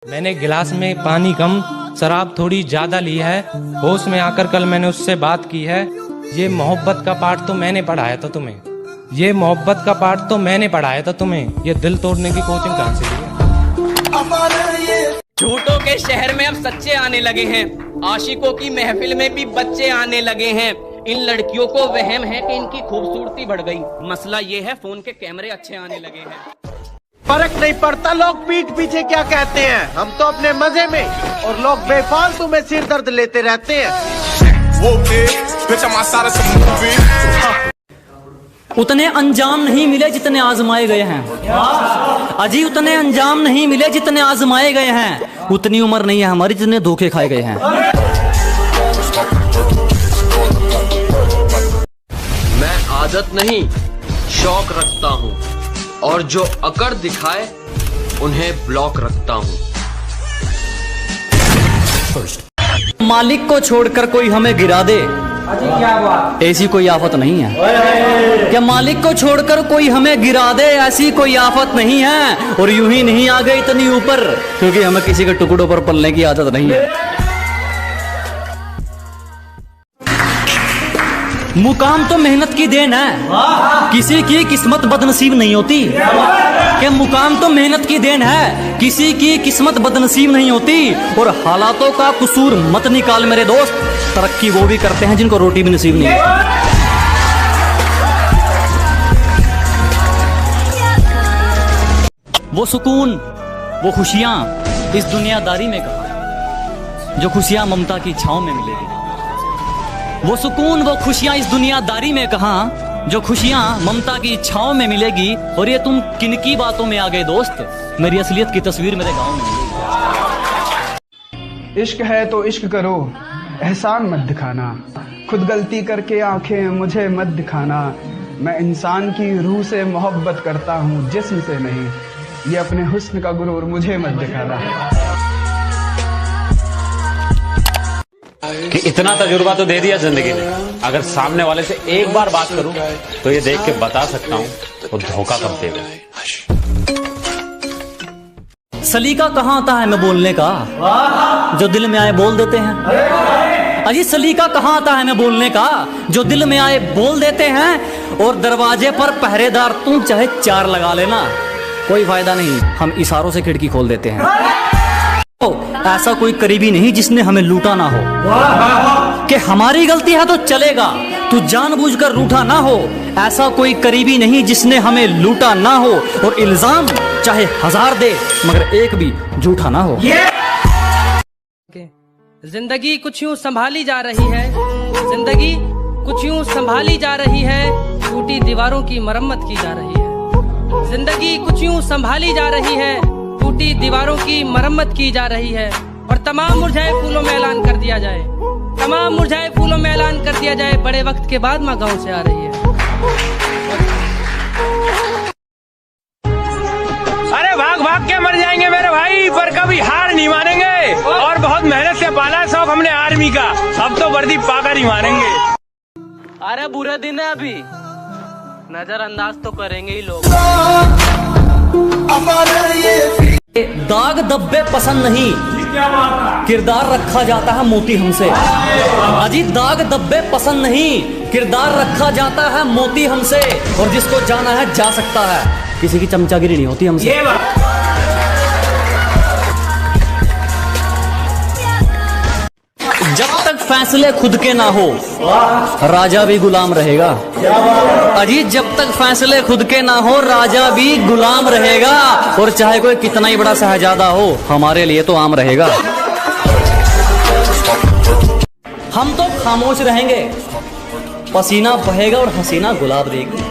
मैंने गिलास में पानी कम, शराब थोड़ी ज्यादा ली है। होश में आकर कल मैंने उससे बात की है। ये मोहब्बत का पाठ तो मैंने पढ़ाया था तुम्हें। ये मोहब्बत का पाठ तो मैंने पढ़ाया था तुम्हें। ये दिल तोड़ने की कोचिंग कहाँ से ली है? झूठों के शहर में अब सच्चे आने लगे हैं। आशिकों की महफिल में भी बच्चे आने लगे हैं। इन लड़कियों को वहम है कि इनकी खूबसूरती बढ़ गई। मसला ये है फोन के कैमरे अच्छे आने लगे हैं। फर्क नहीं पड़ता लोग पीठ पीछे क्या कहते हैं, हम तो अपने मजे में, और लोग बेफालतू में सिर दर्द लेते रहते हैं। उतने अंजाम नहीं मिले जितने आजमाए गए हैं। अजी उतने अंजाम नहीं मिले जितने आजमाए गए हैं। उतनी उम्र नहीं है हमारी जितने धोखे खाए गए हैं। मैं आदत नहीं शौक रखता हूँ, और जो अकड़ दिखाए उन्हें ब्लॉक रखता हूँ। मालिक को छोड़कर कोई हमें गिरा दे, क्या बात, ऐसी कोई आफत नहीं है। क्या मालिक को छोड़कर कोई हमें गिरा दे, ऐसी कोई आफत नहीं है। और यूं ही नहीं आ गए इतनी ऊपर, क्योंकि हमें किसी के टुकड़ों पर पलने की आदत नहीं है। मुकाम तो मेहनत की देन है, किसी की किस्मत बदनसीब नहीं होती। कि मुकाम तो मेहनत की देन है, किसी की किस्मत बदनसीब नहीं होती। और हालातों का कसूर मत निकाल मेरे दोस्त, तरक्की वो भी करते हैं जिनको रोटी भी नसीब नहीं होती। वो सुकून, वो खुशियां इस दुनियादारी में कहाँ, जो खुशियां ममता की छांव में मिलेगी। वो सुकून, वो खुशियां इस दुनियादारी में कहाँ, जो खुशियां ममता की छांव में मिलेगी। और ये तुम किनकी बातों में आ गए दोस्त, मेरी असलियत की तस्वीर मेरे गांव में मिलेगी। इश्क है तो इश्क करो, एहसान मत दिखाना। खुद गलती करके आंखें मुझे मत दिखाना। मैं इंसान की रूह से मोहब्बत करता हूँ, जिस्म से नहीं। ये अपने हुस्न का गुरूर मुझे मत दिखाना। कि इतना तजुर्बा तो दे दिया जिंदगी ने, अगर सामने वाले से एक बार बात करूं तो ये देख के बता सकता हूं वो धोखा कब देगा। सलीका कहाँ आता है मैं बोलने का, जो दिल में आए बोल देते हैं। अजी सलीका कहाँ आता है मैं बोलने का, जो दिल में आए बोल देते हैं। और दरवाजे पर पहरेदार तुम चाहे 4 लगा लेना, कोई फायदा नहीं, हम इशारों से खिड़की खोल देते हैं। ऐसा कोई करीबी नहीं जिसने हमें लूटा ना हो। कि हमारी गलती है तो चलेगा, तू जानबूझकर रूठा ना हो। ऐसा कोई करीबी नहीं जिसने हमें लूटा ना हो। और इल्जाम चाहे 1000 दे, मगर एक भी झूठा ना हो। जिंदगी कुछ यूं संभाली जा रही है, जिंदगी कुछ यूं संभाली जा रही है। टूटी दीवारों की मरम्मत की जा रही है। जिंदगी कुछ यूं संभाली जा रही है, टूटी दीवारों की मरम्मत की जा रही है। और तमाम मुरझाए फूलों में ऐलान कर दिया जाए, तमाम मुरझाए फूलों में ऐलान कर दिया जाए, बड़े वक्त के बाद माँ गाँव से आ रही है। अरे भाग भाग के मर जाएंगे मेरे भाई, पर कभी हार नहीं मानेंगे। और बहुत मेहनत से पाला है शौक हमने आर्मी का, अब तो वर्दी पाकर ही मानेंगे। अरे बुरे दिन है अभी, नजरअंदाज तो करेंगे ही लोग। दाग धब्बे पसंद नहीं, किरदार रखा जाता है मोती हमसे। अजी दाग धब्बे पसंद नहीं, किरदार रखा जाता है मोती हमसे। और जिसको जाना है जा सकता है, किसी की चमचागिरी नहीं होती हमसे। जब तक फैसले खुद के ना हो, राजा भी गुलाम रहेगा। अजी जब तक फैसले खुद के ना हो, राजा भी गुलाम रहेगा। और चाहे कोई कितना ही बड़ा शहजादा हो, हमारे लिए तो आम रहेगा। हम तो खामोश रहेंगे, पसीना बहेगा और हसीना गुलाब देगी।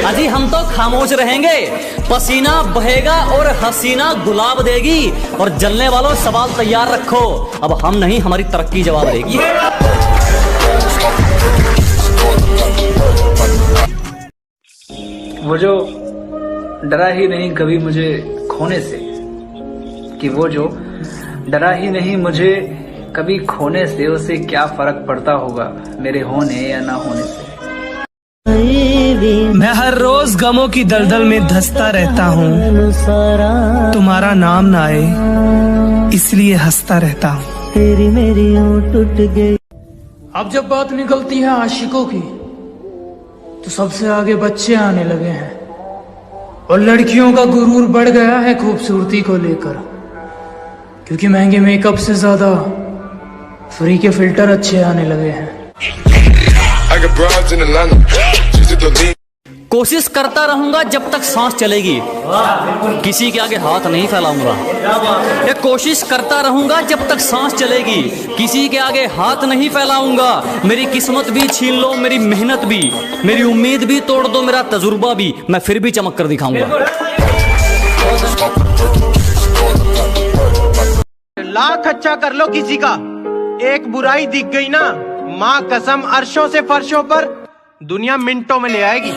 अजी हम तो खामोश रहेंगे, पसीना बहेगा और हसीना गुलाब देगी। और जलने वालों सवाल तैयार रखो, अब हम नहीं हमारी तरक्की जवाब देगी। वो जो डरा ही नहीं कभी मुझे खोने से, कि वो जो डरा ही नहीं मुझे कभी खोने से, उसे क्या फर्क पड़ता होगा मेरे होने या ना होने से। मैं हर रोज गमों की दलदल में धंसता रहता हूँ, तुम्हारा नाम ना आए इसलिए हंसता रहता हूँ। अब जब बात निकलती है आशिकों की तो सबसे आगे बच्चे आने लगे हैं, और लड़कियों का गुरूर बढ़ गया है खूबसूरती को लेकर, क्योंकि महंगे मेकअप से ज्यादा फ्री के फिल्टर अच्छे आने लगे हैं। कोशिश करता रहूंगा जब तक सांस चलेगी, किसी के आगे हाथ नहीं फैलाऊंगा। ये कोशिश करता रहूंगा जब तक सांस चलेगी, किसी के आगे हाथ नहीं फैलाऊंगा। मेरी किस्मत भी छीन लो, मेरी मेहनत भी, मेरी उम्मीद भी तोड़ दो, मेरा तजुर्बा भी, मैं फिर भी चमक कर दिखाऊंगा। लाख अच्छा कर लो किसी का, एक बुराई दिख गई ना, माँ कसम अर्शों से फर्शों पर दुनिया मिनटों में ले आएगी।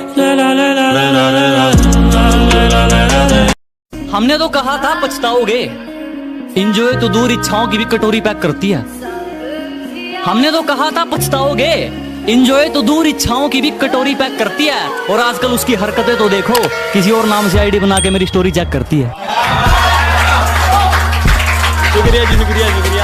हमने तो कहा था पछताओगे, इंजॉय तो दूर इच्छाओं की भी कटोरी पैक करती है। हमने तो कहा था पछताओगे, इंजॉय तो दूर इच्छाओं की भी कटोरी पैक करती है। और आजकल उसकी हरकतें तो देखो, किसी और नाम से आईडी बना के मेरी स्टोरी चेक करती है। शुक्रिया जी, शुक्रिया, शुक्रिया।